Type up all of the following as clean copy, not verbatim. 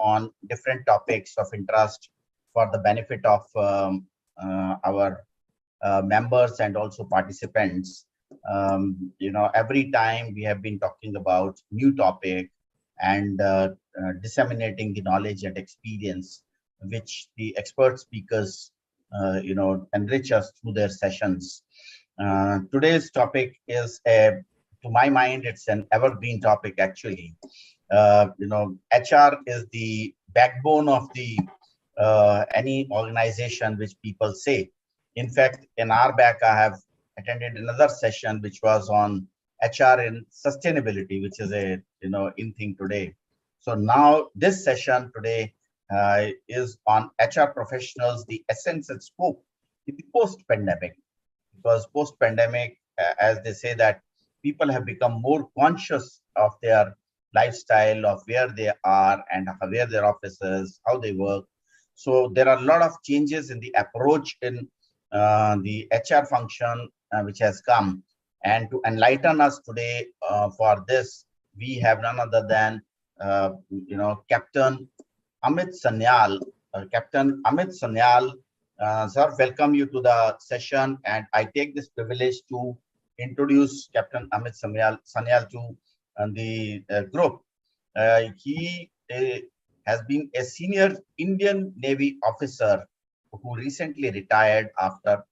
on different topics of interest for the benefit of our members and also participants. Every time we have been talking about new topic and disseminating the knowledge and experience which the expert speakers enrich us through their sessions. Today's topic is to my mind, it's an evergreen topic actually. HR is the backbone of the any organization, which people say. In fact, an hour back, I have attended another session which was on HR in sustainability, which is a in thing today. So now this session today is on HR professionals, the essence and scope in the post-pandemic. Because post-pandemic, as they say, that people have become more conscious of their lifestyle, of where they are and where their offices, how they work. So there are a lot of changes in the approach in the HR function which has come. And to enlighten us today for this, we have none other than Captain Amit Sanyal. Captain Amit Sanyal, sir, welcome you to the session, and I take this privilege to introduce Captain Amit Sanyal to the group. He has been a senior Indian Navy officer who recently retired after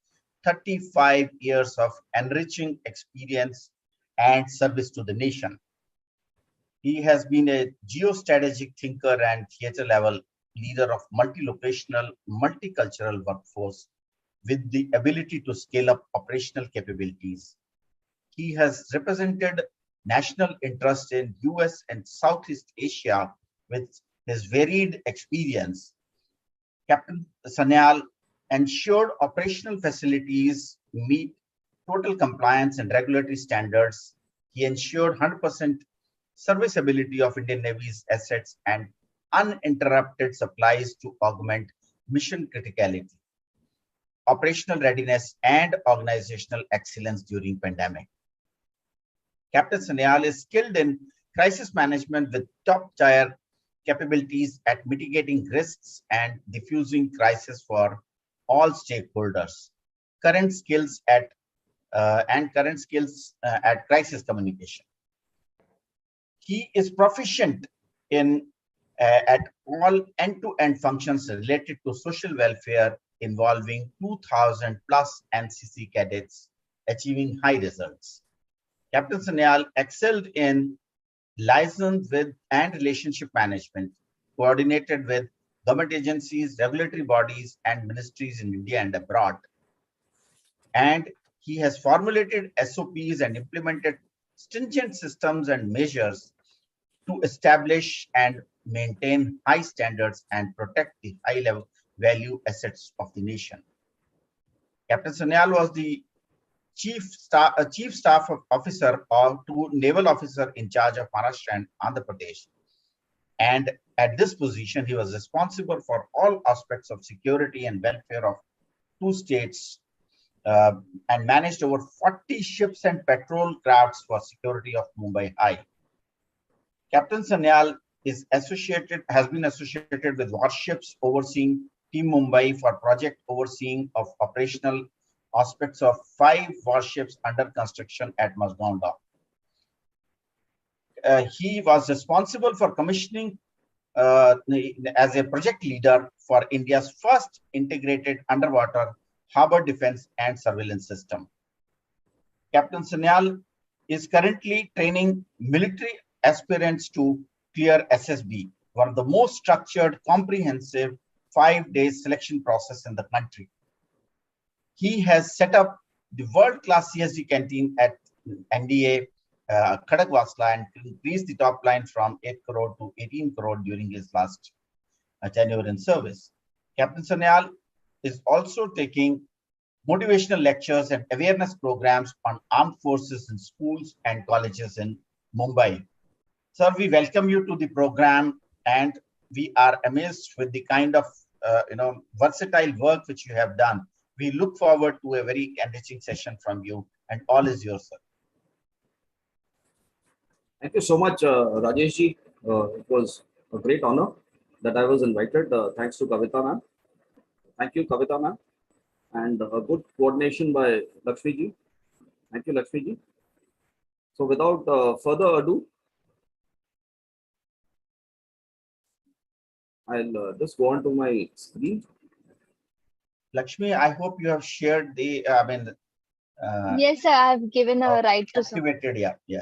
35 years of enriching experience and service to the nation. He has been a geostrategic thinker and theater-level leader of multi-locational, multicultural workforce with the ability to scale up operational capabilities. He has represented national interest in US and Southeast Asia with his varied experience. Captain Sanyal ensured operational facilities meet total compliance and regulatory standards. He ensured 100% serviceability of Indian Navy's assets and uninterrupted supplies to augment mission criticality, operational readiness, and organizational excellence during pandemic. Captain Sanyal is skilled in crisis management with top-tier capabilities at mitigating risks and diffusing crisis for all stakeholders. Current skills at crisis communication. He is proficient in at all end-to-end functions related to social welfare involving 2,000 plus NCC cadets achieving high results. Captain Sanyal excelled in liaison with and relationship management, coordinated with government agencies, regulatory bodies, and ministries in India and abroad. And he has formulated SOPs and implemented stringent systems and measures to establish and maintain high standards and protect the high-level value assets of the nation. Captain Sanyal was the chief staff officer to naval officer in charge of Maharashtra and Andhra Pradesh. And at this position, he was responsible for all aspects of security and welfare of two states and managed over 40 ships and patrol crafts for security of Mumbai High. Captain Sanyal has been associated with warships overseeing Team Mumbai for project overseeing of operational aspects of 5 warships under construction at Mazgaon Dock. He was responsible for commissioning as a project leader for India's first integrated underwater harbor defense and surveillance system. Captain Sanyal is currently training military aspirants to clear SSB, one of the most structured, comprehensive 5-day selection process in the country. He has set up the world-class CSD canteen at NDA Khadakwasla and increased the top line from 8 crore to 18 crore during his last tenure in service. Captain Sanyal is also taking motivational lectures and awareness programs on armed forces in schools and colleges in Mumbai. Sir, we welcome you to the program, and we are amazed with the kind of versatile work which you have done. We look forward to a very enriching session from you, and all is yours, sir. Thank you so much, Rajeshji. It was a great honor that I was invited. Thanks to Kavita ma'am. Thank you, Kavita ma'am. And a good coordination by Lakshmi ji. Thank you, Lakshmi ji. So without further ado, I'll just go on to my screen. Lakshmi, I hope you have shared the, Yes, sir, I have given a right to sir. activated. Yeah.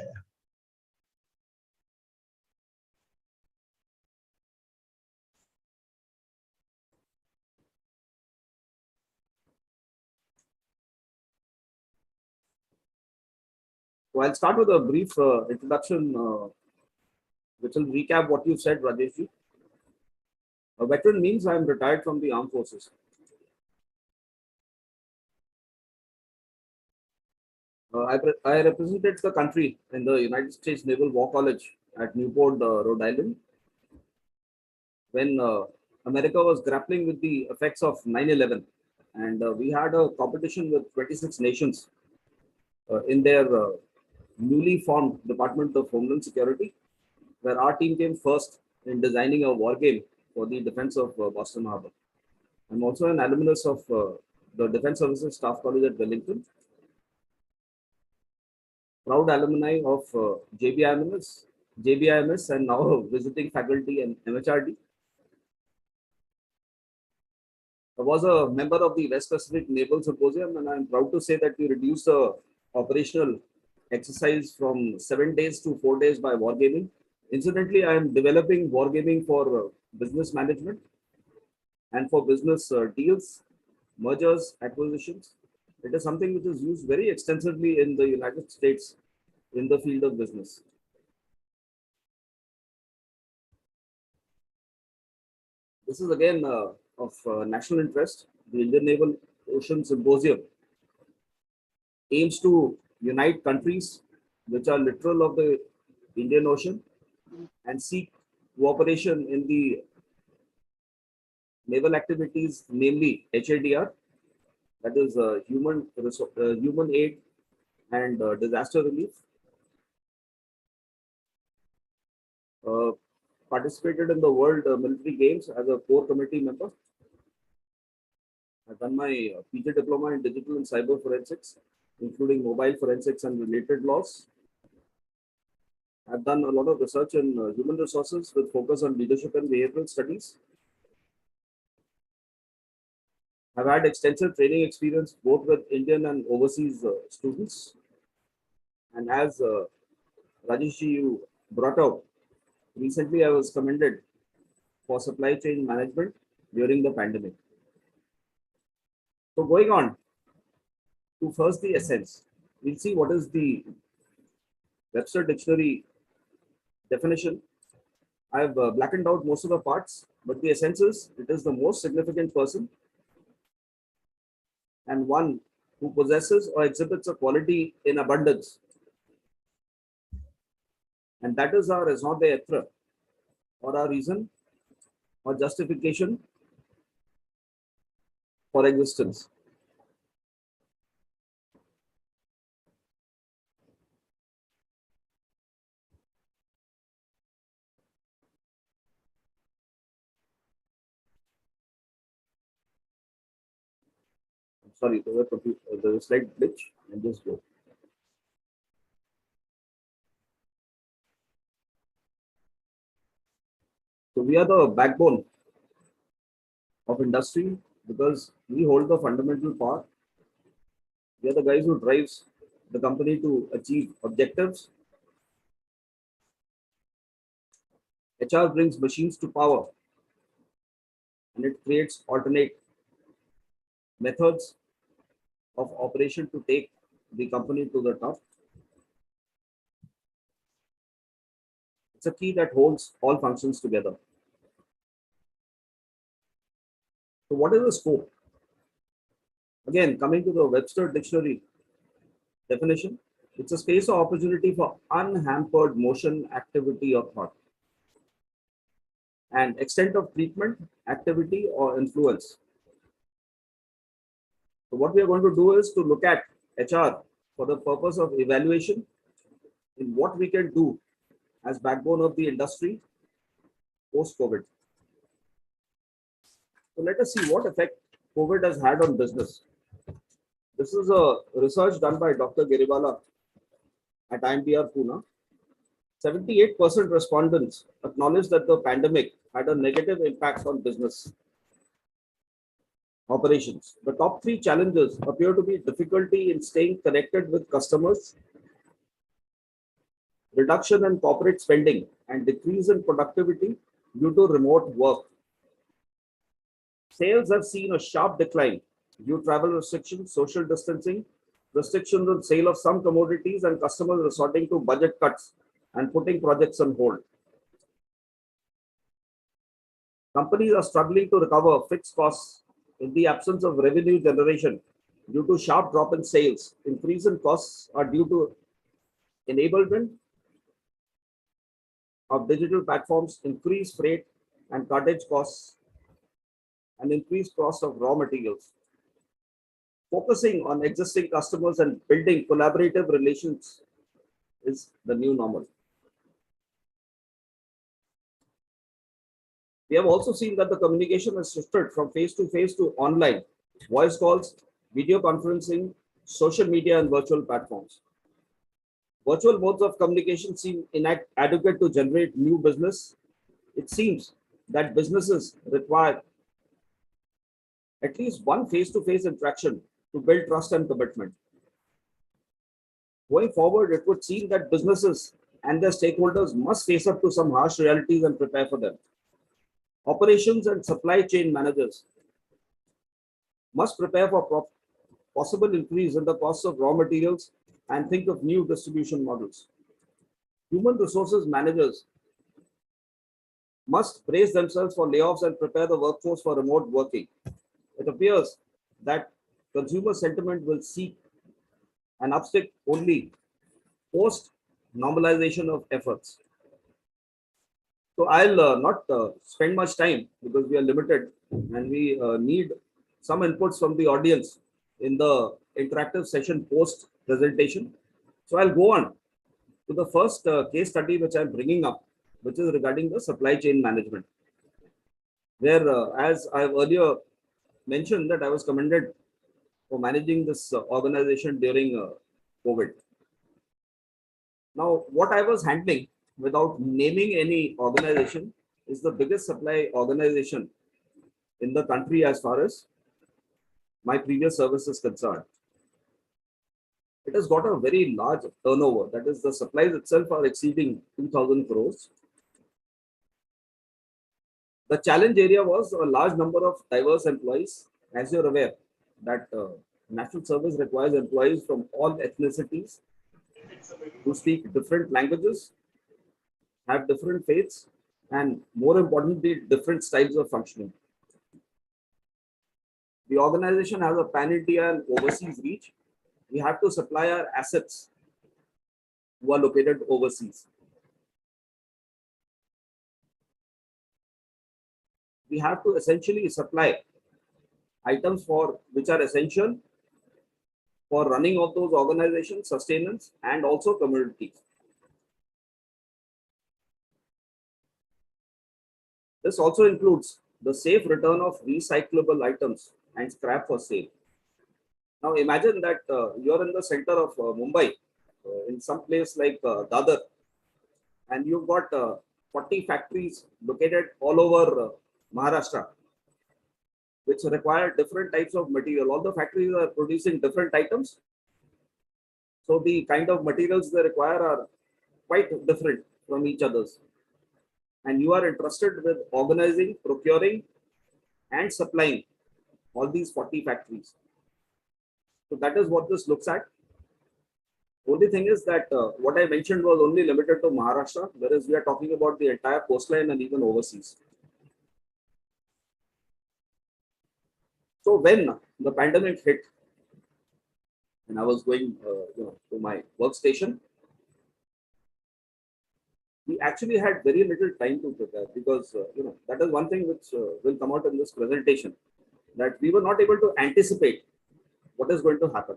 So I'll start with a brief introduction, which will recap what you said, Rajesh ji. A veteran means I am retired from the armed forces. I represented the country in the United States Naval War College at Newport, Rhode Island, when America was grappling with the effects of 9/11, and we had a competition with 26 nations in their newly formed Department of Homeland Security, where our team came first in designing a war game for the defense of Boston Harbor. I'm also an alumnus of the Defense Services Staff College at Wellington, proud alumni of JBIMS, and now visiting faculty and MHRD. I was a member of the West Pacific Naval Symposium, and I'm proud to say that we reduced the operational exercise from 7 days to 4 days by wargaming. Incidentally, I am developing wargaming for business management and for business deals, mergers, acquisitions. It is something which is used very extensively in the United States in the field of business. This is again of national interest. The Indian Naval Ocean Symposium aims to unite countries which are littoral of the Indian Ocean and seek cooperation in the naval activities, namely HADR, that is human aid and disaster relief. Participated in the World Military Games as a core committee member. I've done my PG diploma in digital and cyber forensics, including mobile forensics and related laws. I've done a lot of research in human resources with focus on leadership and behavioral studies. I've had extensive training experience both with Indian and overseas students. And as Rajesh ji, you brought out, recently I was commended for supply chain management during the pandemic. So going on to first the essence, we'll see what is the Webster Dictionary definition. I've blackened out most of the parts, but the essence is it is the most significant person and one who possesses or exhibits a quality in abundance. And that is our raison d'etre, or our reason or justification for existence. Sorry, there was a slight glitch, and just go. So we are the backbone of industry because we hold the fundamental power. We are the guys who drives the company to achieve objectives. HR brings machines to power, and it creates alternate methods of operation to take the company to the top. It's a key that holds all functions together. So what is the scope? Again, coming to the Webster Dictionary definition, it's a space of opportunity for unhampered motion, activity, or thought, and extent of treatment, activity, or influence. So what we are going to do is to look at HR for the purpose of evaluation in what we can do as backbone of the industry post-COVID. So let us see what effect COVID has had on business. This is a research done by Dr. Giriwala at IMDR Pune. 78% respondents acknowledged that the pandemic had a negative impact on business operations. The top three challenges appear to be difficulty in staying connected with customers, reduction in corporate spending, and decrease in productivity due to remote work. Sales have seen a sharp decline due to travel restrictions, social distancing, restrictions on sale of some commodities, and customers resorting to budget cuts and putting projects on hold. Companies are struggling to recover fixed costs in the absence of revenue generation due to sharp drop in sales. Increase in costs are due to enablement of digital platforms, increased freight and cartage costs, and increased cost of raw materials. Focusing on existing customers and building collaborative relations is the new normal. We have also seen that the communication has shifted from face-to-face to online, voice calls, video conferencing, social media, and virtual platforms. Virtual modes of communication seem inadequate to generate new business. It seems that businesses require at least one face-to-face interaction to build trust and commitment. Going forward, it would seem that businesses and their stakeholders must face up to some harsh realities and prepare for them. Operations and supply chain managers must prepare for possible increase in the cost of raw materials and think of new distribution models. Human resources managers must brace themselves for layoffs and prepare the workforce for remote working. It appears that consumer sentiment will seek an upstick only post normalization of efforts. So I'll not spend much time because we are limited and we need some inputs from the audience in the interactive session post presentation. So I'll go on to the first case study which I'm bringing up, which is regarding the supply chain management, where as I've earlier mentioned that I was commended for managing this organization during COVID. Now, what I was handling without naming any organization is the biggest supply organization in the country as far as my previous service is concerned. It has got a very large turnover. That is, the supplies itself are exceeding 2,000 crores. The challenge area was a large number of diverse employees. As you're aware, that national service requires employees from all ethnicities who speak different languages, have different faiths, and more importantly, different styles of functioning. The organization has a pan-India and overseas reach. We have to supply our assets who are located overseas. We have to essentially supply items for which are essential for running of those organizations, sustenance, and also communities. This also includes the safe return of recyclable items and scrap for sale. Now imagine that you're in the center of Mumbai, in some place like Dadar, and you've got 40 factories located all over Maharashtra, which require different types of material. All the factories are producing different items. So the kind of materials they require are quite different from each other's. And you are entrusted with organizing, procuring, and supplying all these 40 factories. So that is what this looks at. Only thing is that what I mentioned was only limited to Maharashtra, whereas we are talking about the entire coastline and even overseas. So when the pandemic hit and I was going to my workstation, we actually had very little time to prepare because that is one thing which will come out in this presentation, that we were not able to anticipate what is going to happen.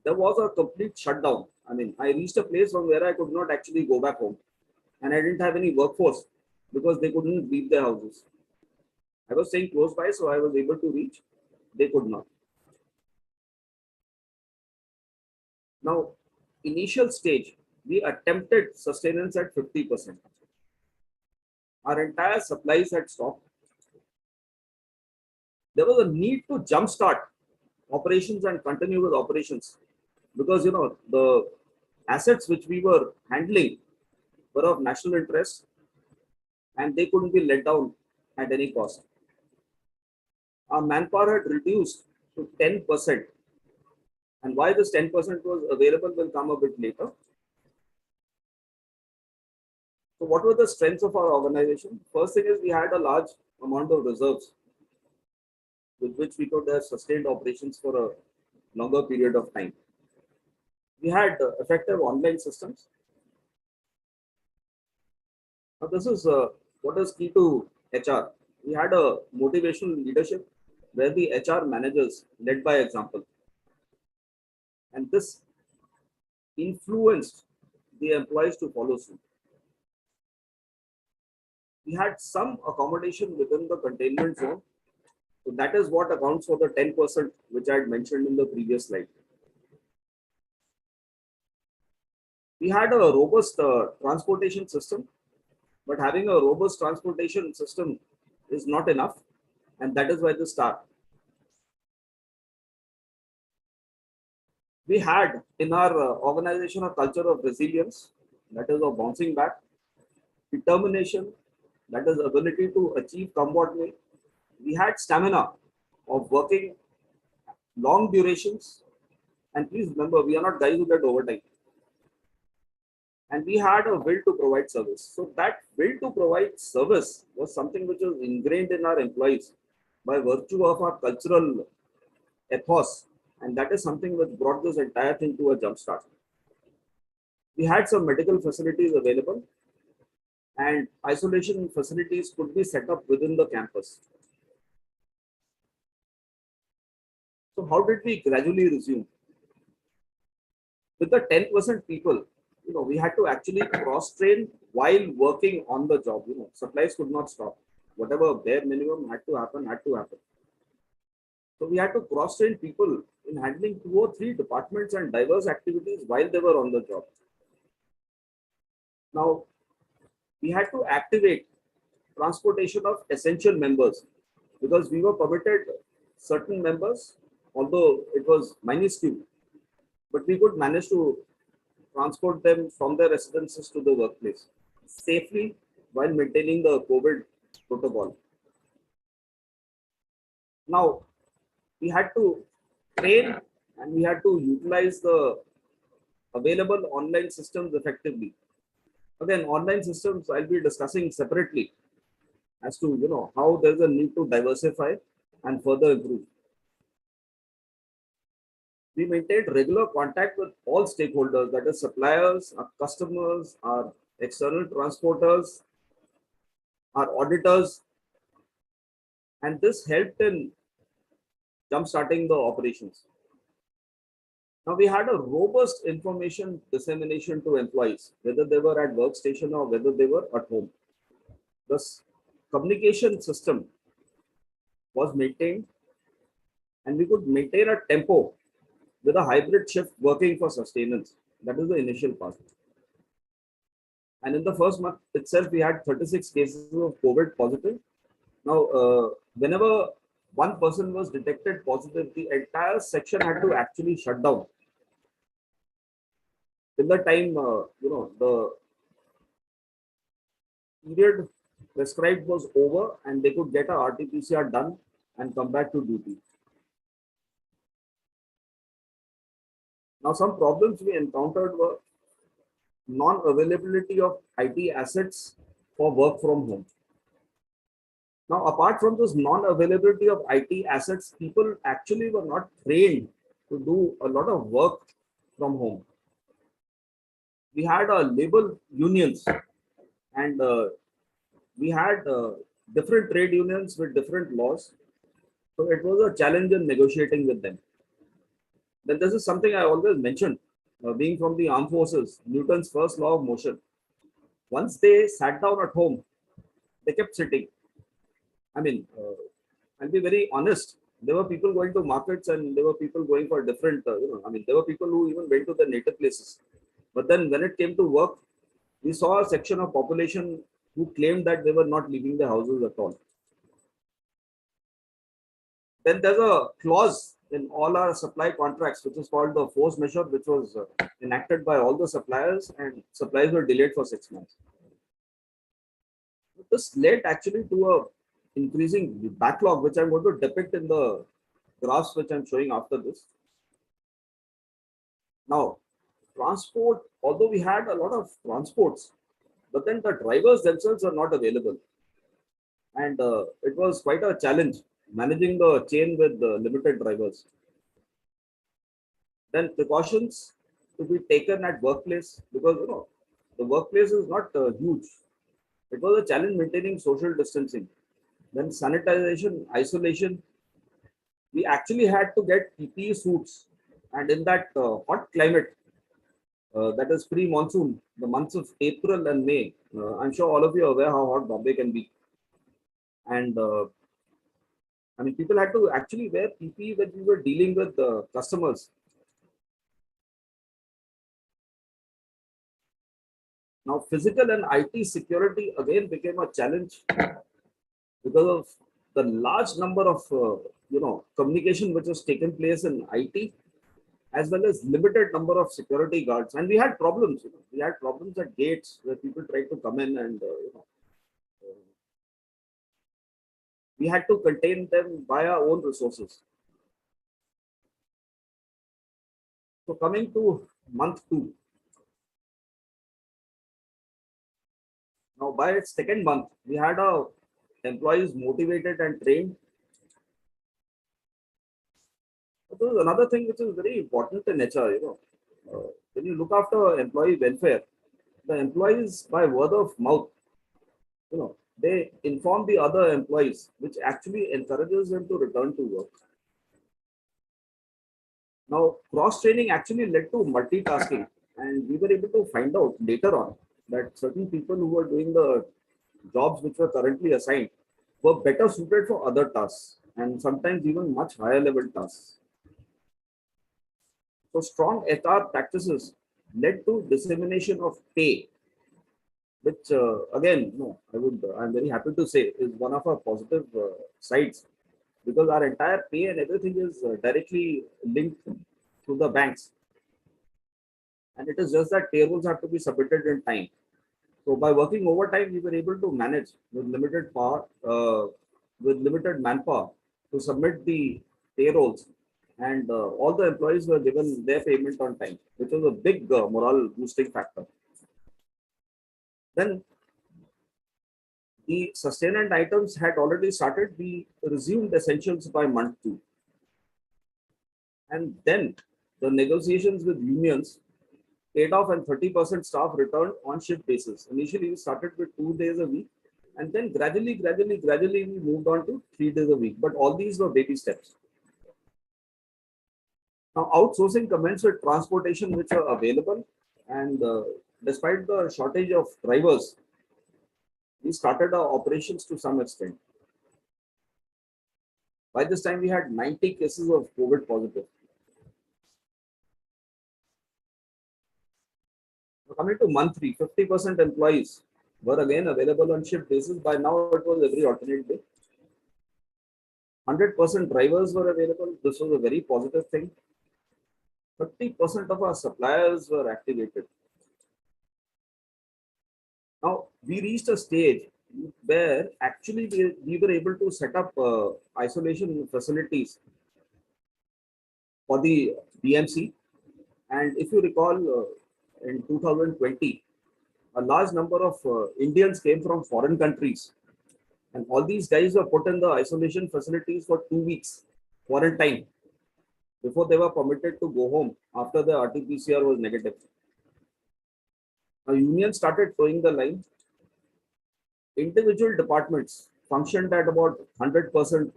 There was a complete shutdown. I mean, I reached a place from where I could not actually go back home, and I didn't have any workforce because they couldn't leave their houses. I was staying close by, so I was able to reach. They could not. Now, initial stage, we attempted sustenance at 50%. Our entire supplies had stopped. There was a need to jumpstart operations and continue with operations because the assets which we were handling were of national interest and they couldn't be let down at any cost. Our manpower had reduced to 10%. And why this 10% was available will come a bit later. So what were the strengths of our organization? First thing is we had a large amount of reserves with which we could have sustained operations for a longer period of time. We had effective online systems. Now this is what is key to HR. We had a motivational leadership where the HR managers led by example. And this influenced the employees to follow suit. We had some accommodation within the containment zone. So that is what accounts for the 10% which I had mentioned in the previous slide. We had a robust transportation system, but having a robust transportation system is not enough, and that is why the start. We had in our organization a culture of resilience, that is of bouncing back, determination, that is ability to achieve come what may. We had stamina of working long durations, and please remember, we are not guys who get overtime. And we had a will to provide service. So that will to provide service was something which was ingrained in our employees by virtue of our cultural ethos. And that is something which brought this entire thing to a jump start. We had some medical facilities available and isolation facilities could be set up within the campus. So how did we gradually resume? With the 10% people, we had to actually cross-train while working on the job. Supplies could not stop. Whatever bare minimum had to happen, had to happen. So we had to cross-train people in handling 2 or 3 departments and diverse activities while they were on the job. Now, we had to activate transportation of essential members because we were permitted certain members, although it was minuscule, but we could manage to transport them from their residences to the workplace safely while maintaining the COVID protocol. Now, we had to train and we had to utilize the available online systems effectively. Again, online systems I'll be discussing separately as to how there's a need to diversify and further improve. We maintained regular contact with all stakeholders, that is suppliers, our customers, our external transporters, our auditors, and this helped in jump-starting the operations. Now we had a robust information dissemination to employees, whether they were at workstation or whether they were at home. This communication system was maintained and we could maintain a tempo with a hybrid shift working for sustenance. That is the initial part. And in the first month itself, we had 36 cases of COVID positive. Now, whenever one person was detected positive, the entire section had to actually shut down. Till the time, the period prescribed was over and they could get a RT-PCR done and come back to duty. Now, some problems we encountered were non-availability of IT assets for work from home. Now, apart from this non-availability of IT assets, people actually were not trained to do a lot of work from home. We had labor unions and we had different trade unions with different laws. So it was a challenge in negotiating with them. Then this is something I always mentioned, being from the armed forces, Newton's first law of motion. Once they sat down at home, they kept sitting. I mean, I'll be very honest. There were people going to markets and there were people going for different, there were people who even went to their native places. But then when it came to work, we saw a section of population who claimed that they were not leaving their houses at all. Then there's a clause in all our supply contracts, which is called the force majeure, which was enacted by all the suppliers, and supplies were delayed for 6 months. This led actually to a increasing backlog, which I'm going to depict in the graphs which I'm showing after this. Now, transport, although we had a lot of transports, but then the drivers themselves are not available. And it was quite a challenge managing the chain with limited drivers. Then precautions to be taken at workplace, because the workplace is not huge. It was a challenge maintaining social distancing. Then sanitization, isolation. We actually had to get PPE suits, and in that hot climate, that is pre-monsoon, the months of April and May. I'm sure all of you are aware how hot Bombay can be. And people had to actually wear PPE when we were dealing with customers. Now, physical and IT security again became a challenge because of the large number of communication which was taken place in IT, as well as limited number of security guards. And we had problems. We had problems at gates where people tried to come in, and we had to contain them by our own resources. So coming to month 2. Now, by its second month, we had our employees motivated and trained. But there is another thing which is very important in HR. When you look after employee welfare, the employees, by word of mouth, they inform the other employees, which actually encourages them to return to work. Now, cross-training actually led to multitasking, and we were able to find out later on that certain people who were doing the jobs which were currently assigned were better suited for other tasks, and sometimes even much higher level tasks. So strong HR practices led to dissemination of pay, which again, I'm very happy to say is one of our positive sides, because our entire pay and everything is directly linked to the banks. And it is just that payrolls have to be submitted in time. So by working overtime, we were able to manage with limited power, with limited manpower to submit the payrolls, and all the employees were given their payment on time, which was a big morale boosting factor. Then the sustainment items had already started. We resumed essentials by month 2. And then the negotiations with unions paid off, and 30% staff returned on shift basis. Initially, we started with 2 days a week, and then gradually, we moved on to 3 days a week. But all these were baby steps. Now, outsourcing commenced with transportation which are available, and despite the shortage of drivers, we started our operations to some extent. By this time, we had 90 cases of COVID positive. Coming to month 3, 50% employees were again available on shift basis. By now, it was every alternate day. 100% drivers were available. This was a very positive thing. 30% of our suppliers were activated. Now, we reached a stage where actually we were able to set up isolation facilities for the BMC. And if you recall, in 2020, a large number of Indians came from foreign countries. And all these guys were put in the isolation facilities for 2 weeks quarantine before they were permitted to go home after the RT-PCR was negative. Now, union started towing the line. Individual departments functioned at about 100%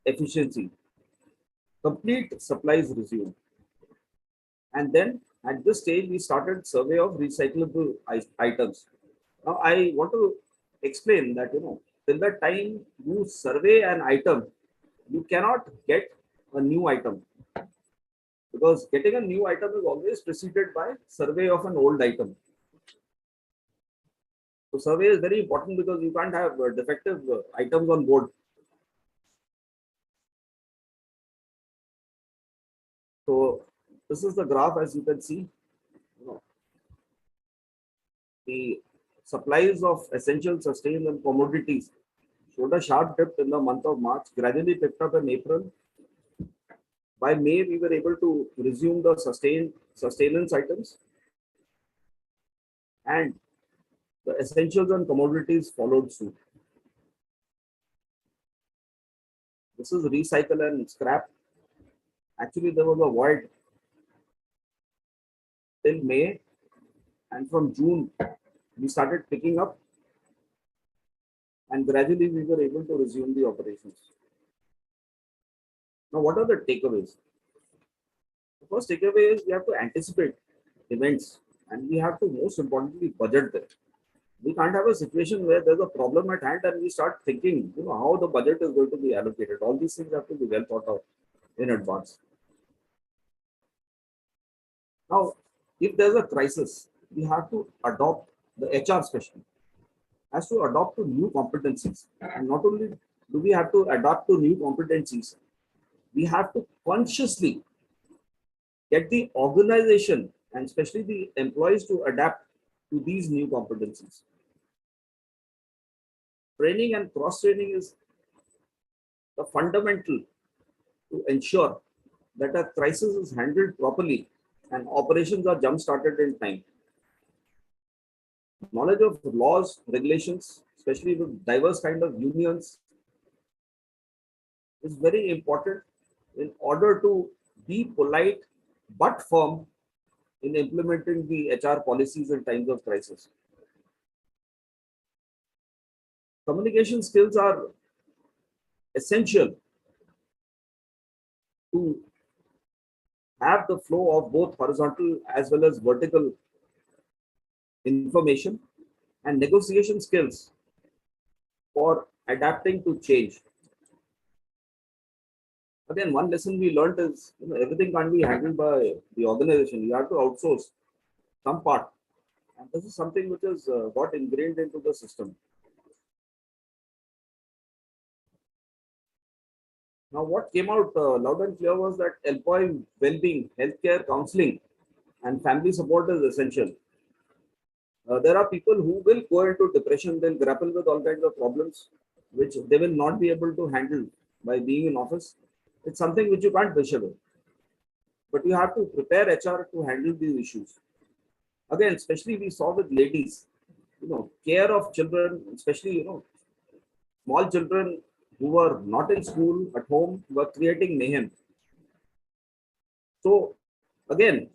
efficiency. Complete supplies resumed. And then at this stage, we started survey of recyclable items. Now, I want to explain that, till the time you survey an item, you cannot get a new item, because getting a new item is always preceded by survey of an old item. So survey is very important because you can't have defective items on board. So this is the graph, as you can see. The supplies of essential sustained and commodities showed a sharp dip in the month of March, gradually picked up in April. By May, we were able to resume the sustenance items, and the essentials and commodities followed suit. This is recycle and scrap. Actually, there was a void till May, and from June, we started picking up, and gradually we were able to resume the operations. Now, what are the takeaways? The first takeaway is we have to anticipate events, and we have to, most importantly, budget them. We can't have a situation where there's a problem at hand and we start thinking, how the budget is going to be allocated. All these things have to be well thought out in advance. Now, if there's a crisis, we have to adopt, the HR specialist has to adopt to new competencies. And not only do we have to adapt to new competencies, we have to consciously get the organization and especially the employees to adapt to these new competencies. Training and cross-training is the fundamental to ensure that a crisis is handled properly and operations are jump-started in time. Knowledge of laws, regulations, especially with diverse kind of unions, is very important in order to be polite but firm in implementing the HR policies in times of crisis. Communication skills are essential to have the flow of both horizontal as well as vertical information, and negotiation skills for adapting to change. Again, one lesson we learned is everything can't be handled by the organization. You have to outsource some part, and this is something which has got ingrained into the system. Now, what came out loud and clear was that employee well-being, healthcare, counseling, and family support is essential. There are people who will go into depression, they'll grapple with all kinds of problems, which they will not be able to handle by being in office. It's something which you can't wish away. But you have to prepare HR to handle these issues. Again, especially we saw with ladies, care of children, especially, small children who were not in school, at home, were creating mayhem. So, again,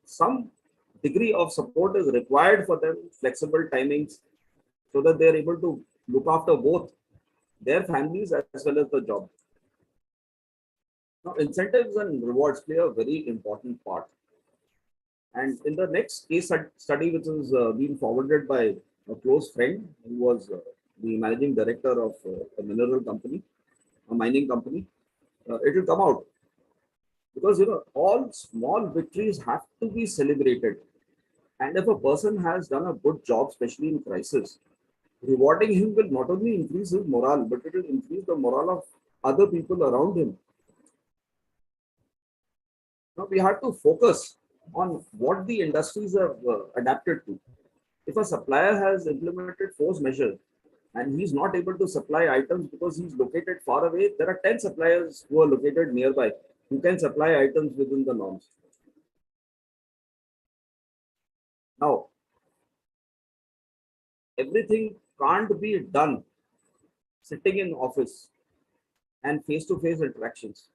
some degree of support is required for them, flexible timings, so that they are able to look after both their families as well as the job. Now, incentives and rewards play a very important part. And in the next case study, which is being forwarded by a close friend who was the managing director of a mineral company, a mining company, it will come out. Because, all small victories have to be celebrated. And if a person has done a good job, especially in crisis, rewarding him will not only increase his morale, but it will increase the morale of other people around him. Now, we have to focus on what the industries have adapted to. If a supplier has implemented force measures and he's not able to supply items because he's located far away, there are 10 suppliers who are located nearby who can supply items within the norms. Now, everything can't be done sitting in office and face-to-face interactions.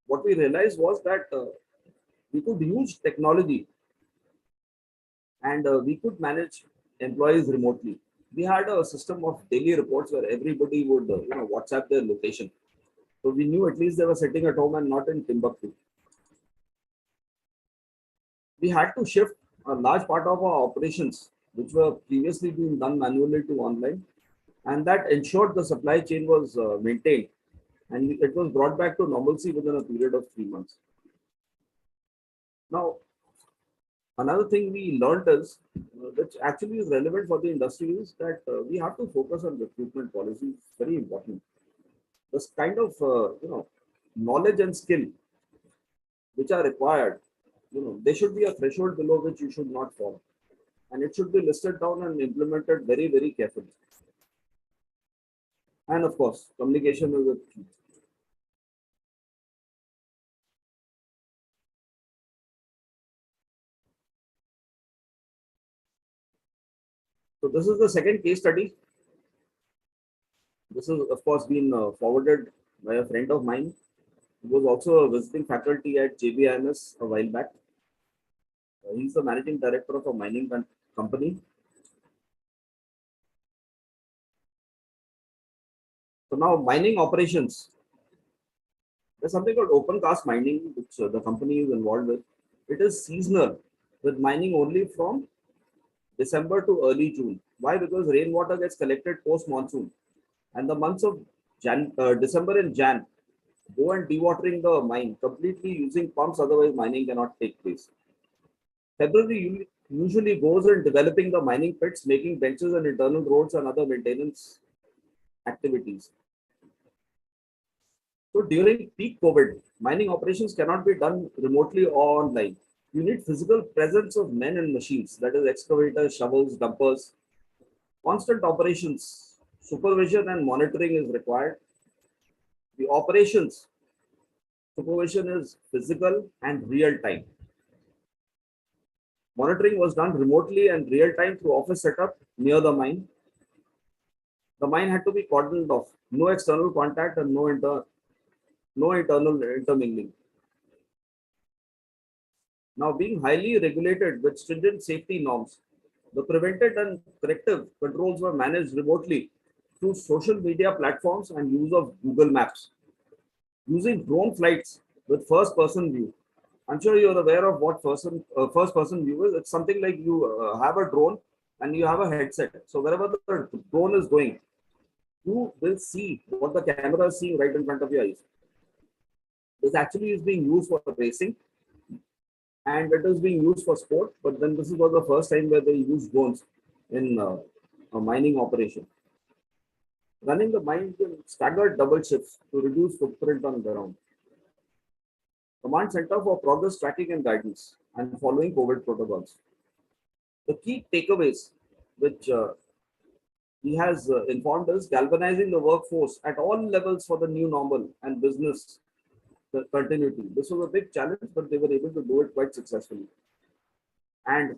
What we realized was that we could use technology and we could manage employees remotely. We had a system of daily reports where everybody would WhatsApp their location. So we knew at least they were sitting at home and not in Timbuktu. We had to shift a large part of our operations, which were previously being done manually, to online. and that ensured the supply chain was maintained, and it was brought back to normalcy within a period of 3 months. Now, another thing we learned is, which actually is relevant for the industry, is that we have to focus on recruitment policy. Very important. This kind of knowledge and skill which are required, there should be a threshold below which you should not fall, and it should be listed down and implemented very, very carefully. And of course, communication is a key. So this is the second case study. This is, of course, been forwarded by a friend of mine who was also a visiting faculty at JBIMS a while back. He's the managing director of a mining company. So now mining operations. There's something called open cast mining, which the company is involved with. It is seasonal, with mining only from December to early June. Why? Because rainwater gets collected post monsoon, and the months of December and Jan go and dewatering the mine completely using pumps. Otherwise, mining cannot take place. February usually goes in developing the mining pits, making benches and internal roads and other maintenance activities. So during peak COVID, mining operations cannot be done remotely or online. You need physical presence of men and machines, that is excavators, shovels, dumpers. Constant operations, supervision and monitoring is required. The operations supervision is physical and real time. Monitoring was done remotely and real time through office setup near the mine. The mine had to be cordoned off, no external contact and no internal intermingling. Now, being highly regulated with stringent safety norms, the preventive and corrective controls were managed remotely through social media platforms and use of Google Maps. Using drone flights with first-person view. I'm sure you're aware of what first-person view is. It's something like you have a drone and you have a headset. So wherever the drone is going, you will see what the camera is seeing right in front of your eyes. This actually is being used for racing, and it is being used for sport, but then this was the first time where they used drones in a mining operation. Running the mine in staggered double shifts to reduce footprint on ground. Command Center for Progress Tracking and Guidance and following COVID protocols. The key takeaways which he has informed us: galvanizing the workforce at all levels for the new normal and business continuity. This was a big challenge, but they were able to do it quite successfully. And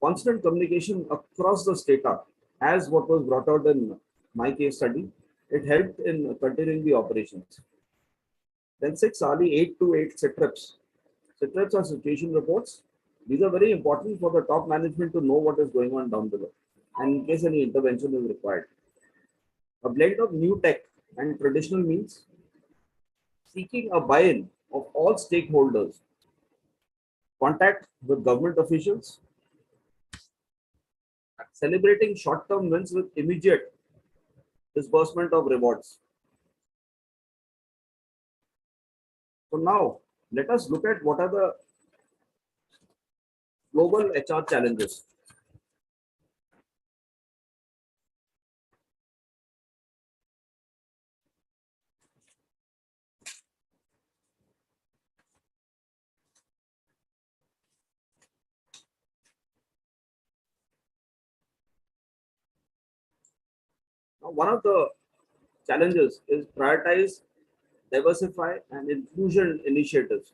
constant communication across the strata, as what was brought out in my case study, it helped in continuing the operations. Then 6 hourly 8 to 8 sit reps. Sit reps are situation reports. These are very important for the top management to know what is going on down below, and in case any intervention is required. A blend of new tech and traditional means, seeking a buy-in of all stakeholders, contact with government officials, celebrating short-term wins with immediate disbursement of rewards. So now, let us look at what are the global HR challenges. Now, one of the challenges is prioritize, diversify, and inclusion initiatives.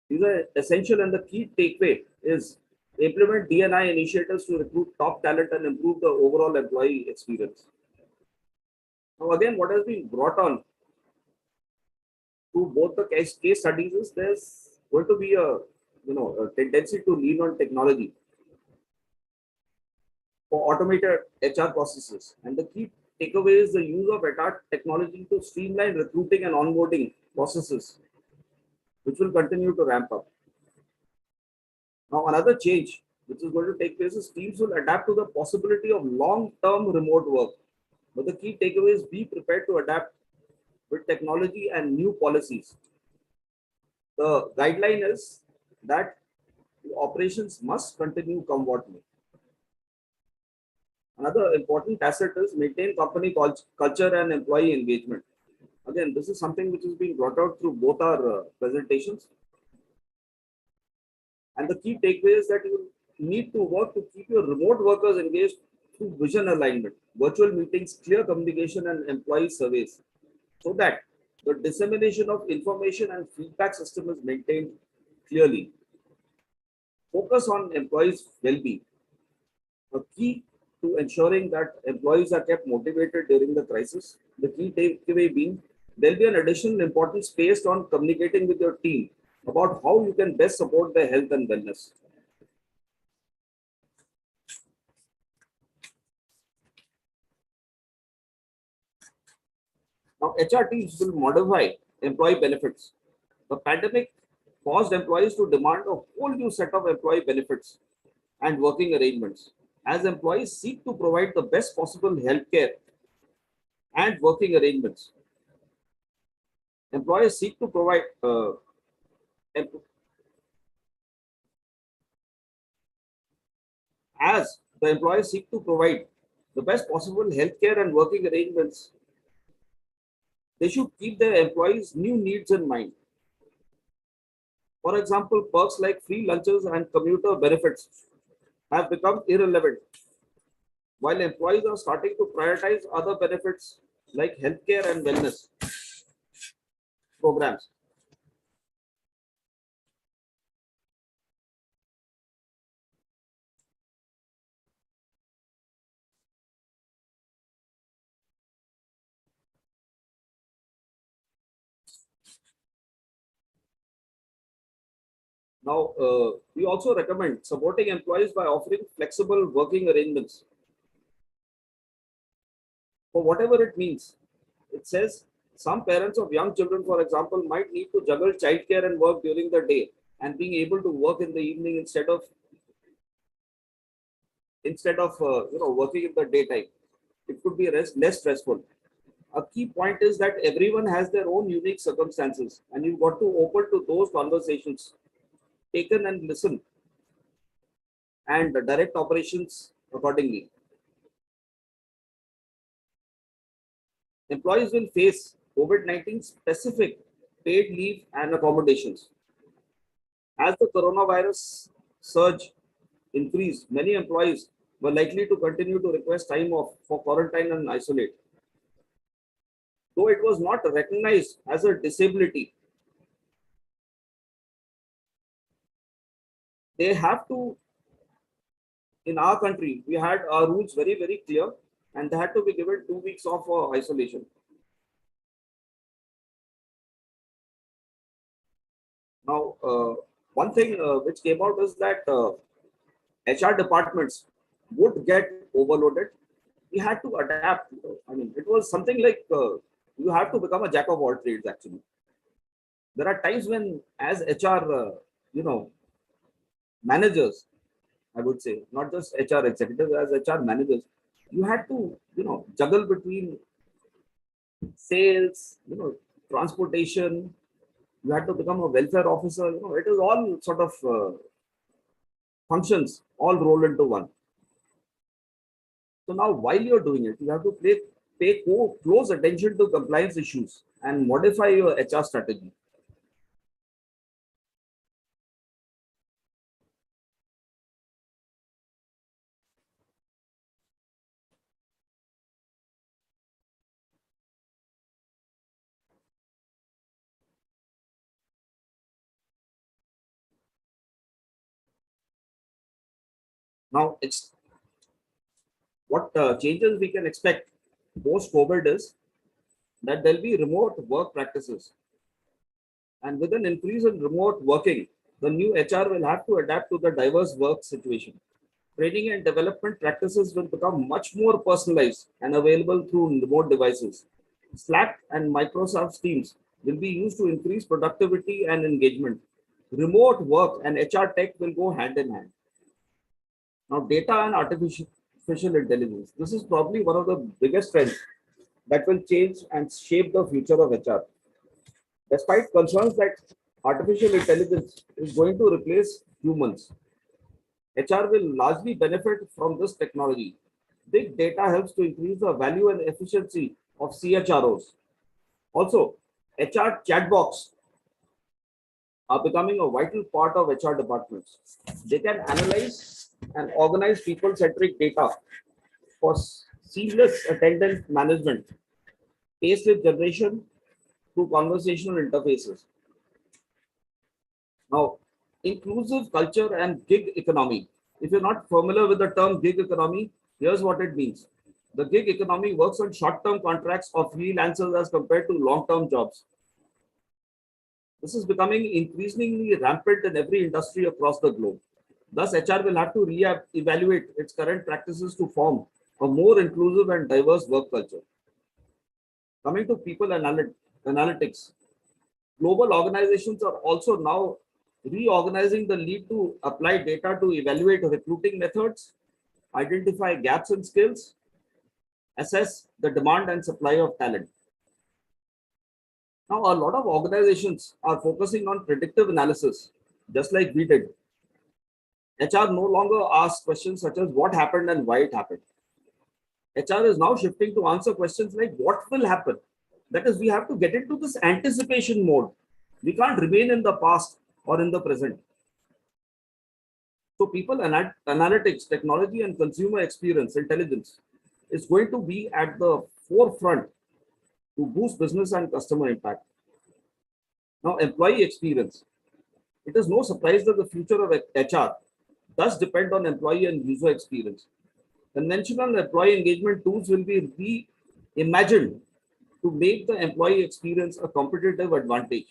These are essential, and the key takeaway is implement D&I initiatives to recruit top talent and improve the overall employee experience. Now, again, what has been brought on to both the case studies is there's going to be a tendency to lean on technology for automated HR processes, and the key takeaway is the use of HR technology to streamline recruiting and onboarding processes, which will continue to ramp up. Now, another change which is going to take place is teams will adapt to the possibility of long-term remote work. But the key takeaway is be prepared to adapt with technology and new policies. The guideline is that the operations must continue come what may. Another important asset is maintain company culture and employee engagement. Again, this is something which is being brought out through both our presentations. And the key takeaway is that you need to work to keep your remote workers engaged through vision alignment, virtual meetings, clear communication, and employee surveys, so that the dissemination of information and feedback system is maintained clearly. Focus on employees' well-being. A key to ensuring that employees are kept motivated during the crisis. The key takeaway being there will be an additional importance placed on communicating with your team about how you can best support their health and wellness. Now, HR teams will modify employee benefits. The pandemic caused employees to demand a whole new set of employee benefits and working arrangements. As employees seek to provide the best possible healthcare and working arrangements, employers seek to provide as the employers seek to provide the best possible healthcare and working arrangements, they should keep their employees' new needs in mind. For example, perks like free lunches and commuter benefits have become irrelevant, while employees are starting to prioritize other benefits like healthcare and wellness programs. Now, we also recommend supporting employees by offering flexible working arrangements for whatever it means. It says some parents of young children, for example, might need to juggle childcare and work during the day, and being able to work in the evening instead of working in the daytime. It could be less stressful. A key point is that everyone has their own unique circumstances, and you've got to open to those conversations, taken and listen, and direct operations accordingly. Employees will face COVID-19 specific paid leave and accommodations. As the coronavirus surge increased, many employees were likely to continue to request time off for quarantine and isolate. Though it was not recognized as a disability, they have to, in our country, we had our rules very, very clear, and they had to be given 2 weeks off for isolation. Now, one thing which came out is that HR departments would get overloaded. We had to adapt. I mean, it was something like you have to become a jack of all trades, actually. There are times when, as HR, managers, I would say, not just HR executives, as HR managers, you had to, juggle between sales, transportation. You had to become a welfare officer. It is all sort of functions all rolled into one. So now, while you're doing it, you have to pay close attention to compliance issues and modify your HR strategy. Now, it's what changes we can expect post-COVID is that there'll be remote work practices. And with an increase in remote working, the new HR will have to adapt to the diverse work situation. Training and development practices will become much more personalized and available through remote devices. Slack and Microsoft Teams will be used to increase productivity and engagement. Remote work and HR tech will go hand in hand. Now, data and artificial intelligence. This is probably one of the biggest trends that will change and shape the future of HR. Despite concerns that artificial intelligence is going to replace humans, HR will largely benefit from this technology. Big data helps to increase the value and efficiency of CHROs. Also, HR chatbots are becoming a vital part of HR departments. They can analyze and organize people-centric data for seamless attendance management, payslip generation through conversational interfaces. Now, inclusive culture and gig economy. If you're not familiar with the term gig economy, here's what it means. The gig economy works on short-term contracts of freelancers as compared to long-term jobs. This is becoming increasingly rampant in every industry across the globe. Thus, HR will have to re-evaluate its current practices to form a more inclusive and diverse work culture. Coming to people analytics, global organizations are also now reorganizing the need to apply data to evaluate recruiting methods, identify gaps in skills, assess the demand and supply of talent. Now, a lot of organizations are focusing on predictive analysis, just like we did. HR no longer asks questions such as what happened and why it happened. HR is now shifting to answer questions like what will happen. That is, we have to get into this anticipation mode. We can't remain in the past or in the present. So people analytics, technology and consumer experience intelligence is going to be at the forefront to boost business and customer impact. Now, employee experience. It is no surprise that the future of HR does depend on employee and user experience. Conventional employee engagement tools will be reimagined to make the employee experience a competitive advantage.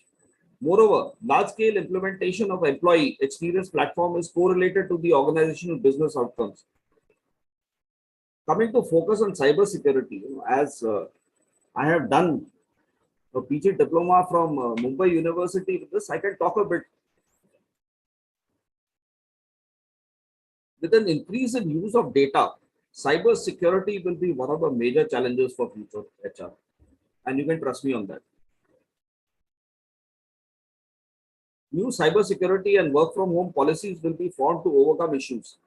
Moreover, large-scale implementation of employee experience platform is correlated to the organizational business outcomes. Coming to focus on cybersecurity, as I have done a PG diploma from Mumbai University, with this I can talk a bit. With an increase in use of data, cybersecurity will be one of the major challenges for future HR. And you can trust me on that. New cybersecurity and work from home policies will be formed to overcome issues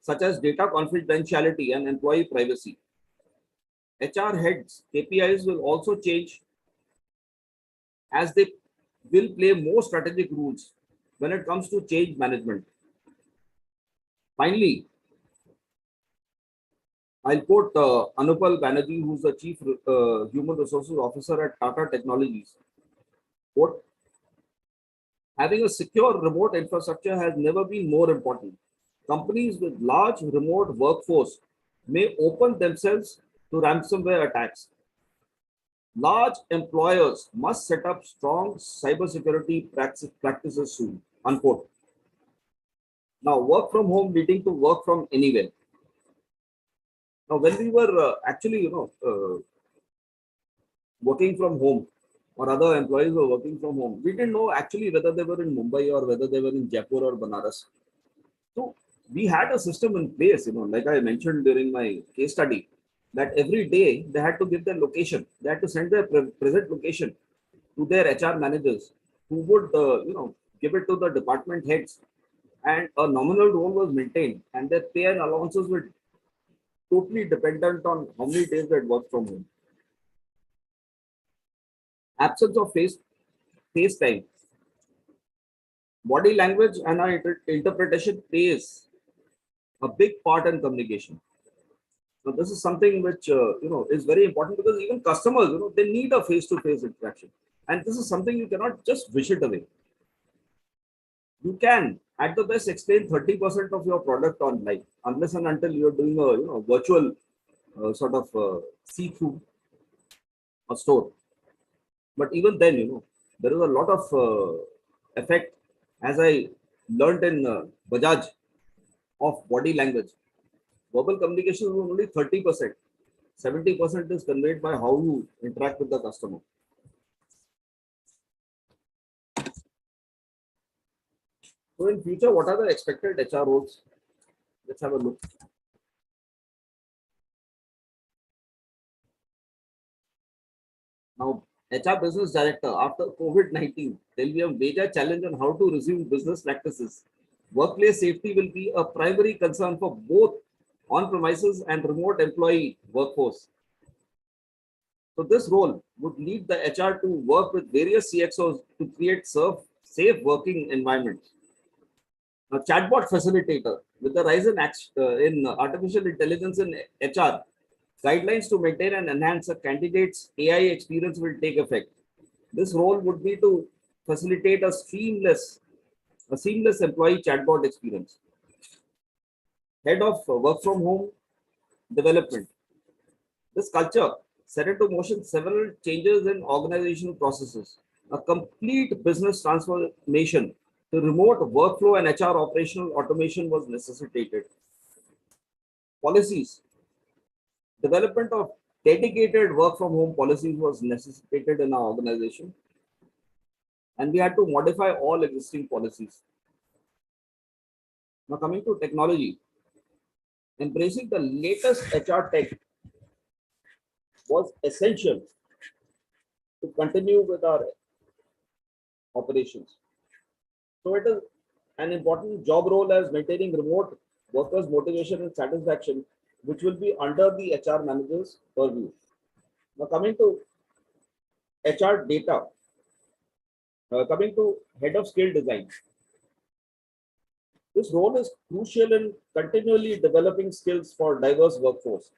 such as data confidentiality and employee privacy. HR heads KPIs will also change as they will play more strategic roles when it comes to change management. Finally, I'll quote Anupal Banerjee, who's the Chief Human Resources Officer at Tata Technologies. Quote, having a secure remote infrastructure has never been more important. Companies with large remote workforce may open themselves to ransomware attacks. Large employers must set up strong cybersecurity practices soon. Unquote. Now, work from home leading to work from anywhere. Now, when we were working from home, or other employees were working from home, we didn't know actually whether they were in Mumbai or whether they were in Jaipur or Banaras. So we had a system in place, like I mentioned during my case study, that every day they had to give their location. They had to send their present location to their HR managers, who would, give it to the department heads, and a nominal role was maintained, and their pay and allowances were totally dependent on how many days they had worked from home. Absence of face time. Body language and our interpretation plays a big part in communication. So this is something which is very important, because even customers, they need a face-to-face interaction, and this is something you cannot just wish it away. You can, at the best, explain 30% of your product online, unless and until you're doing a virtual see-through a store. But even then, there is a lot of effect, as I learned in Bajaj, of body language. Verbal communication is only 30%. 70% is conveyed by how you interact with the customer. So in future, what are the expected HR roles? Let's have a look. Now, HR Business Director, after COVID-19, there will be a major challenge on how to resume business practices. Workplace safety will be a primary concern for both on-premises and remote employee workforce. So this role would lead the HR to work with various CXOs to create safe working environments. A chatbot facilitator, with the rise in artificial intelligence in HR, guidelines to maintain and enhance a candidate's AI experience will take effect. This role would be to facilitate a seamless employee chatbot experience. Head of work from home development. This culture set into motion several changes in organizational processes. A complete business transformation to remote workflow and HR operational automation was necessitated. Policies. Development of dedicated work from home policies was necessitated in our organization, and we had to modify all existing policies. Now coming to technology, embracing the latest HR tech was essential to continue with our operations. So it is an important job role as maintaining remote workers' motivation and satisfaction, which will be under the HR manager's purview. Now coming to HR data, coming to head of skill design. This role is crucial in continually developing skills for diverse workforce.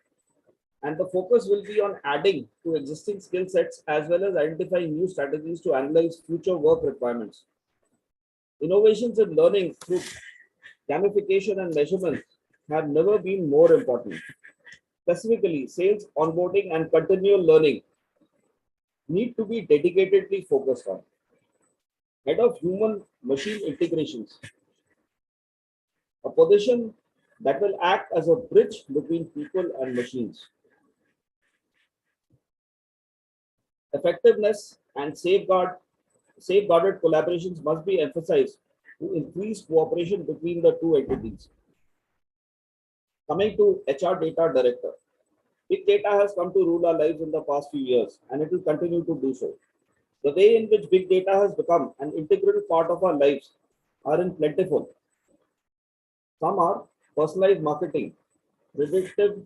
And the focus will be on adding to existing skill sets as well as identifying new strategies to analyze future work requirements. Innovations in learning through gamification and measurement have never been more important. Specifically, sales, onboarding, and continual learning need to be dedicatedly focused on. Head of human machine integrations, a position that will act as a bridge between people and machines. Effectiveness and safeguarded collaborations must be emphasized to increase cooperation between the two entities. Coming to HR data director, big data has come to rule our lives in the past few years, and it will continue to do so. The way in which big data has become an integral part of our lives are in plentiful. Some are personalized marketing, predictive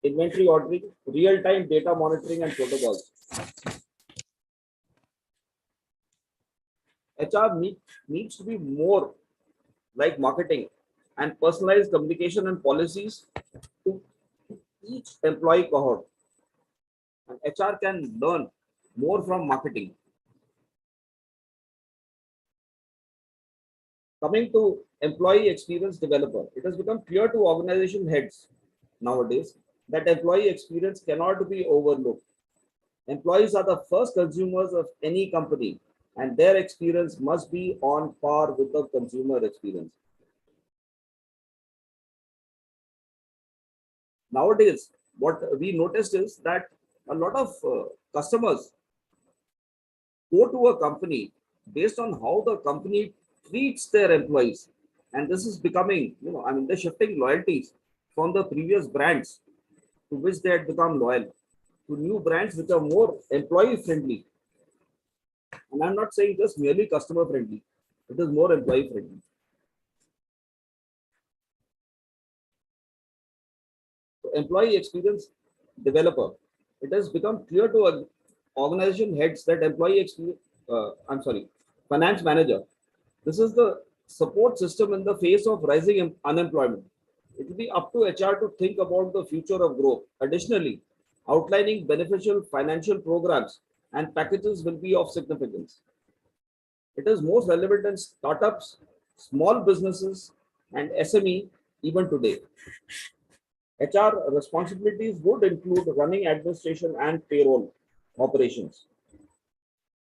inventory ordering, real-time data monitoring, and protocols. HR needs to be more like marketing and personalized communication and policies to each employee cohort. And HR can learn more from marketing. Coming to employee experience developer, it has become clear to organization heads nowadays that employee experience cannot be overlooked. Employees are the first consumers of any company, and their experience must be on par with the consumer experience. Nowadays, what we noticed is that a lot of customers go to a company based on how the company treats their employees. And this is becoming, they're shifting loyalties from the previous brands to which they had become loyal to new brands which are more employee friendly. And I'm not saying just merely customer friendly, it is more employee friendly. So employee experience developer, it has become clear to organization heads that finance manager. This is the support system in the face of rising unemployment. It will be up to HR to think about the future of growth. Additionally, outlining beneficial financial programs and packages will be of significance. It is most relevant in startups, small businesses, and SME even today. HR responsibilities would include running administration and payroll operations.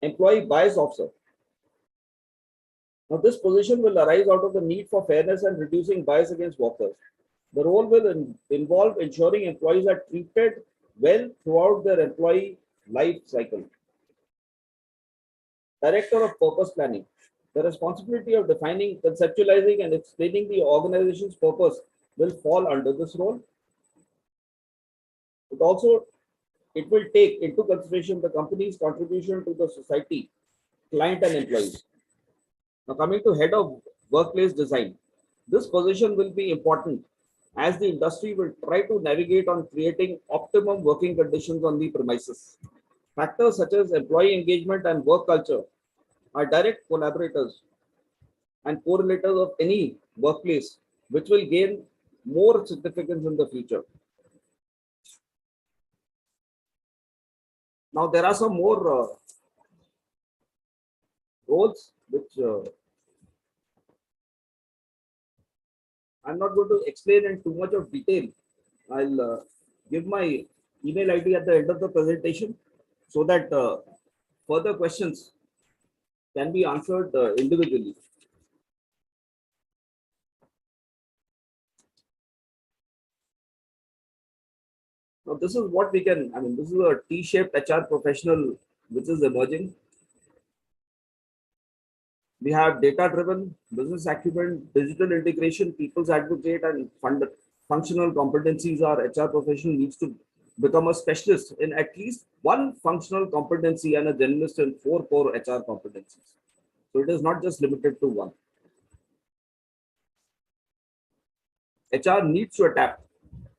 Employee bias officer. Now, this position will arise out of the need for fairness and reducing bias against workers. The role will involve ensuring employees are treated well throughout their employee life cycle. Director of Purpose Planning. The responsibility of defining, conceptualizing, and explaining the organization's purpose will fall under this role. It will take into consideration the company's contribution to the society, client, and employees. Now, coming to head of workplace design, this position will be important as the industry will try to navigate on creating optimum working conditions on the premises. Factors such as employee engagement and work culture are direct collaborators and correlators of any workplace, which will gain more significance in the future. Now, there are some more roles which I'm not going to explain in too much of detail. I'll give my email ID at the end of the presentation so that further questions can be answered individually. Now, this is what we can, this is a T-shaped HR professional which is emerging. We have data-driven, business acumen, digital integration, people's advocate, and functional competencies. Our HR professional needs to become a specialist in at least one functional competency and a generalist in 4 core HR competencies. So it is not just limited to one. HR needs to adapt,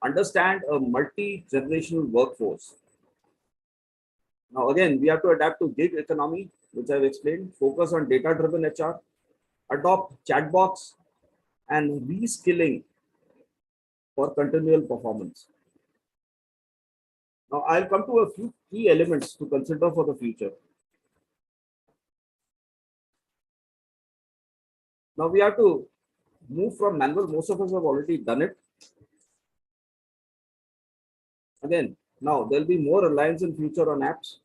understand a multi-generational workforce. Now, again, we have to adapt to gig economy, which I've explained, focus on data-driven HR, adopt chatbots, and reskilling for continual performance. Now, I'll come to a few key elements to consider for the future. Now, we have to move from manual. Most of us have already done it. Again, now there'll be more reliance in future on apps.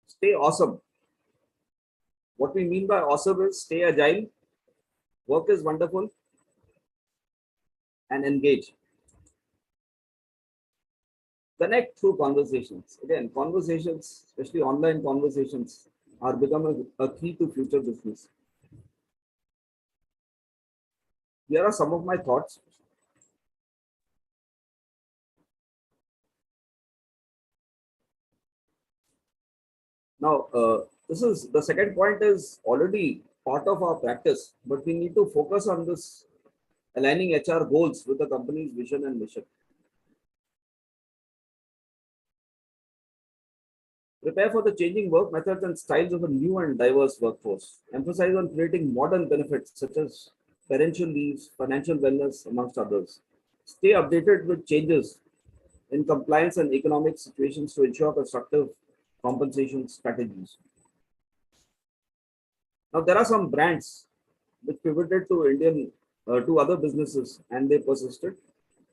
Stay awesome. What we mean by awesome is stay agile, work is wonderful, and engage. Connect through conversations. Again, conversations, especially online conversations, are becoming a key to future business. Here are some of my thoughts. Now, this is the second point is already part of our practice, but we need to focus on this aligning HR goals with the company's vision and mission. Prepare for the changing work methods and styles of a new and diverse workforce. Emphasize on creating modern benefits such as parental leaves, financial wellness, amongst others. Stay updated with changes in compliance and economic situations to ensure constructive compensation strategies. Now, there are some brands which pivoted to other businesses and they persisted.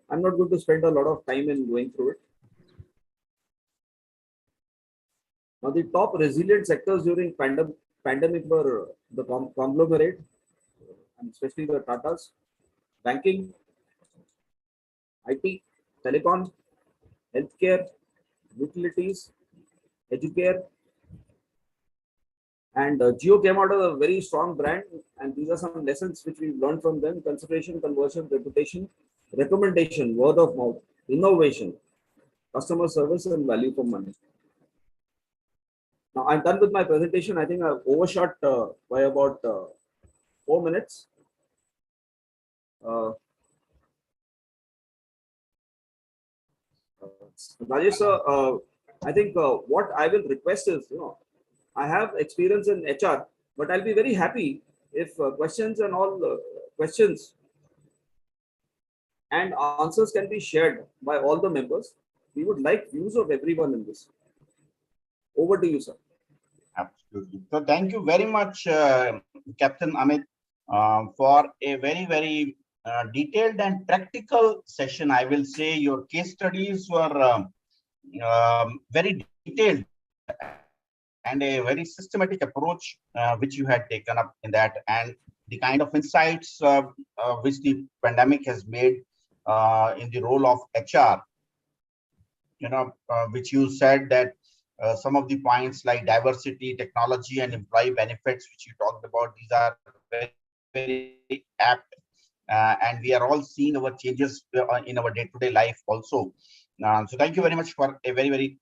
I'm not going to spend a lot of time in going through it. Now, the top resilient sectors during pandemic were the conglomerate, and especially the Tatas, banking, IT, telecom, healthcare, utilities, educare, and Jio came out as a very strong brand, and these are some lessons which we've learned from them: consideration, conversion, reputation, recommendation, word of mouth, innovation, customer service, and value for money. Now, I'm done with my presentation. I think I've overshot by about 4 minutes. Rajesh sir, I think what I will request is, I have experience in HR, but I'll be very happy if questions and all questions and answers can be shared by all the members. We would like views of everyone in this. Over to you, sir. Absolutely. So thank you very much, Captain Amit, for a very, very detailed and practical session. I will say your case studies were very detailed and a very systematic approach which you had taken up in that, and the kind of insights which the pandemic has made in the role of HR, which you said that some of the points like diversity, technology, and employee benefits, which you talked about. These are very, very apt. And we are all seeing our changes in our day-to-day life also. So thank you very much for a very, very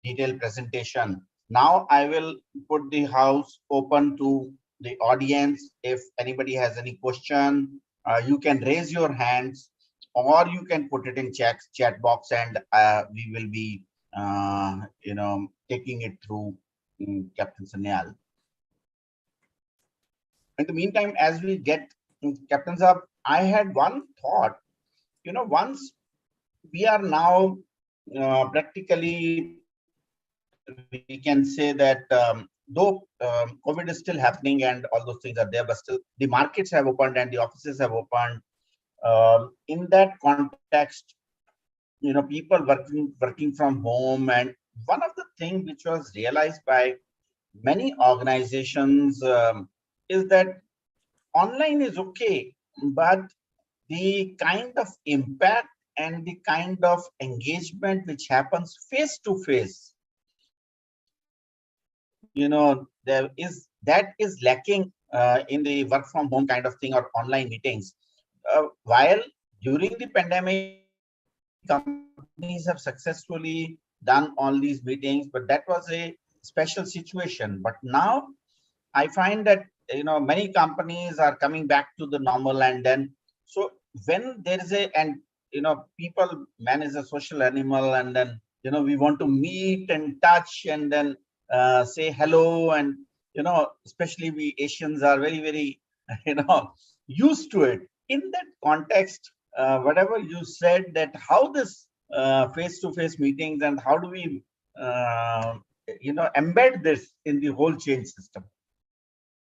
detailed presentation. Now I will put the house open to the audience. If anybody has any question, you can raise your hands, or you can put it in chat box, and we will be taking it through Captain Sanyal. In the meantime, as we get captains up, I had one thought. Once we are now practically, we can say that though COVID is still happening and all those things are there, but still the markets have opened and the offices have opened. In that context, people working from home, and one of the things which was realized by many organizations is that online is okay, but the kind of impact and the kind of engagement which happens face to face, that is lacking in the work from home kind of thing or online meetings. While during the pandemic, companies have successfully done all these meetings, but that was a special situation. But now I find that many companies are coming back to the normal, and then so when there is people, man is a social animal, and then we want to meet and touch and then say hello, and especially we Asians are very, very used to it. In that context, whatever you said, that how this face-to-face meetings, and how do we embed this in the whole change system?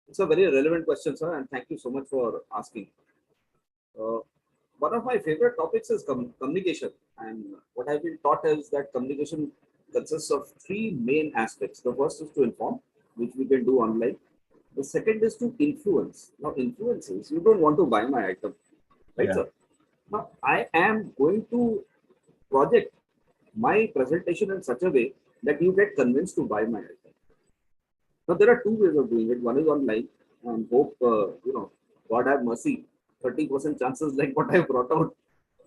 It's a very relevant question, sir, and thank you so much for asking. One of my favorite topics is communication, and what I've been taught is that communication consists of three main aspects. The first is to inform, which we can do online. The second is to influence. Now, influence is you don't want to buy my item, right, sir? Now, I am going to project my presentation in such a way that you get convinced to buy my item. Now, there are two ways of doing it. One is online, and hope, God have mercy, 30% chances like what I brought out,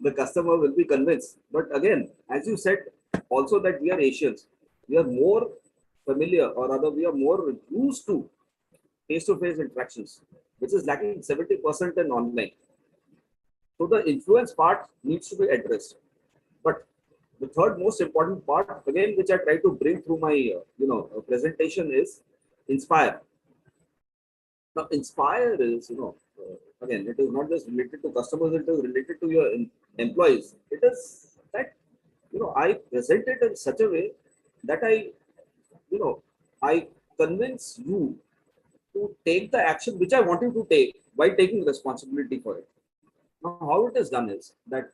the customer will be convinced. But again, as you said, also that we are Asians, we are more familiar, or rather we are more used to face-to-face interactions, which is lacking 70% in online. So the influence part needs to be addressed. But the third most important part, again, which I try to bring through my presentation, is inspire. Now, inspire is, again, it is not just related to customers, it is related to your employees. It is that, I present it in such a way that I convince you to take the action which I want you to take by taking responsibility for it. Now, how it is done is that,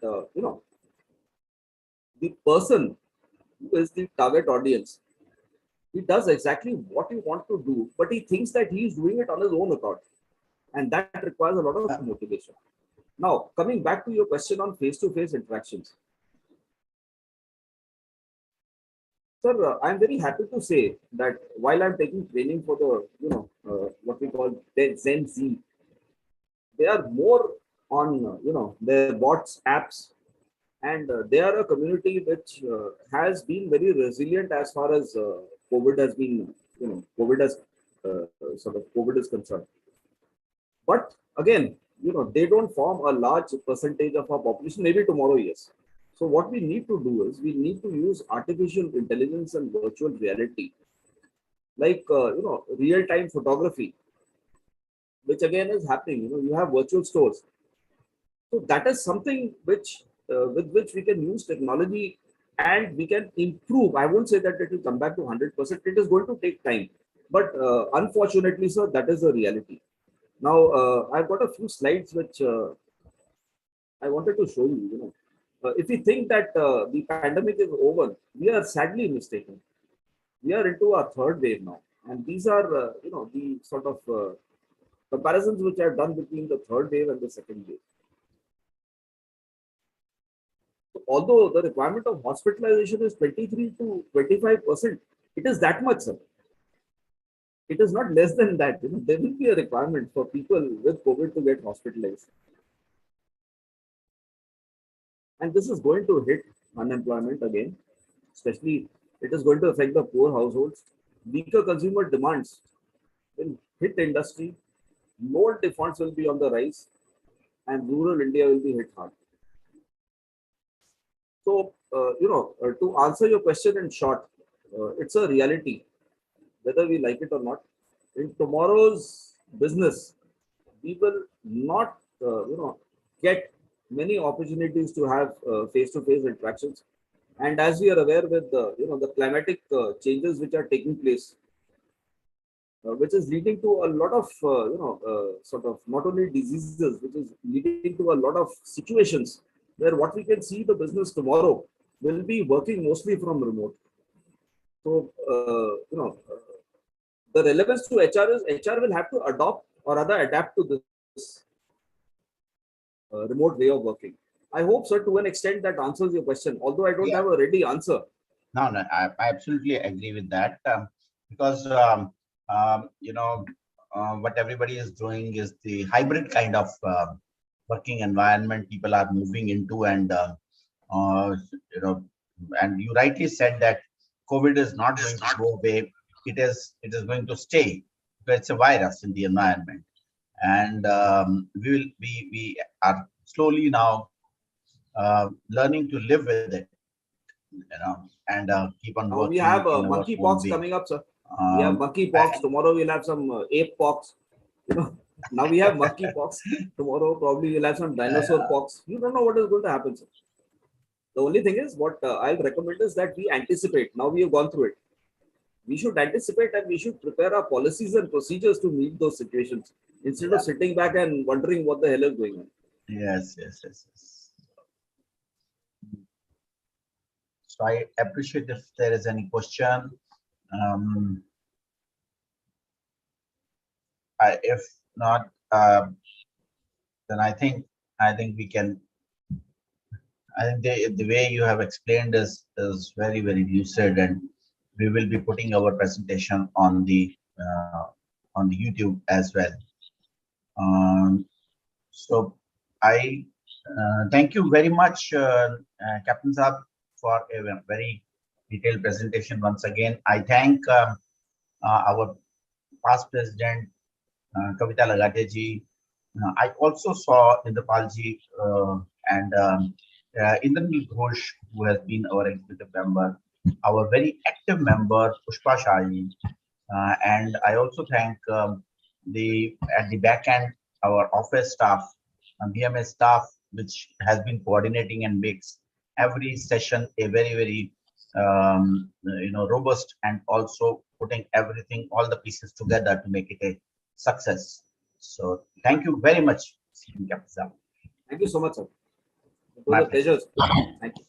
the person who is the target audience, he does exactly what you want to do, but he thinks that he is doing it on his own account. And that requires a lot of motivation. Now, coming back to your question on face-to-face interactions. Sir, I'm very happy to say that while I'm taking training for the, what we call Gen Z, they are more on, their bots, apps, and they are a community which has been very resilient as far as COVID has been, COVID is concerned. But again, they don't form a large percentage of our population, maybe tomorrow, yes. So what we need to do is we need to use artificial intelligence and virtual reality, like, real-time photography, which again is happening. You have virtual stores. So that is something which, with which we can use technology and we can improve. I won't say that it will come back to 100%. It is going to take time. But unfortunately, sir, that is the reality. Now, I've got a few slides which I wanted to show you. If we think that the pandemic is over, we are sadly mistaken. We are into our third wave now. And these are, the sort of comparisons which I've done between the third wave and the second wave. although the requirement of hospitalization is 23 to 25%, it is that much, sir. It is not less than that. There will be a requirement for people with COVID to get hospitalized. And this is going to hit unemployment again, especially it is going to affect the poor households. Weaker consumer demands will hit industry. Loan defaults will be on the rise, and rural India will be hit hard. So, to answer your question in short, it's a reality, whether we like it or not. In tomorrow's business, we will not, get many opportunities to have face-to-face interactions. And as we are aware with the climatic changes which are taking place, which is leading to a lot of, sort of not only diseases, which is leading to a lot of situations where what we can see the business tomorrow will be working mostly from remote. So, the relevance to HR is HR will have to adopt or rather adapt to this remote way of working. I hope, sir, to an extent that answers your question, although I don't have a ready answer. No, I absolutely agree with that, because what everybody is doing is the hybrid kind of working environment people are moving into, and and you rightly said that COVID is not going to go away. It is going to stay, because it's a virus in the environment, and we are slowly now learning to live with it, and keep on working. We have monkeypox coming up, sir. We have monkeypox. Tomorrow we'll have some ape pox. Now we have monkeypox. Tomorrow probably we'll have some dinosaur pox. You don't know what is going to happen, sir. The only thing is, what I'll recommend is that we anticipate. Now we have gone through it. We should anticipate and we should prepare our policies and procedures to meet those situations instead of sitting back and wondering what the hell is going on. Yes. So I appreciate if there is any question. If not, then I think we can. I think the way you have explained is very, very lucid, and we will be putting our presentation on the YouTube as well. So I thank you very much, Captain Saab, for a very detailed presentation once again. I thank our past president, Kavita Lagateji. I also saw Indrapalji and Indrajit Ghosh, who has been our executive member, our very active member, Pushpa Shahi. And I also thank at the back end, our office staff, BMS staff, which has been coordinating and makes every session a very, very robust, and also putting everything, all the pieces together to make it a success. So thank you very much, Captain. Thank you so much, sir. It was a pleasure. Thank you.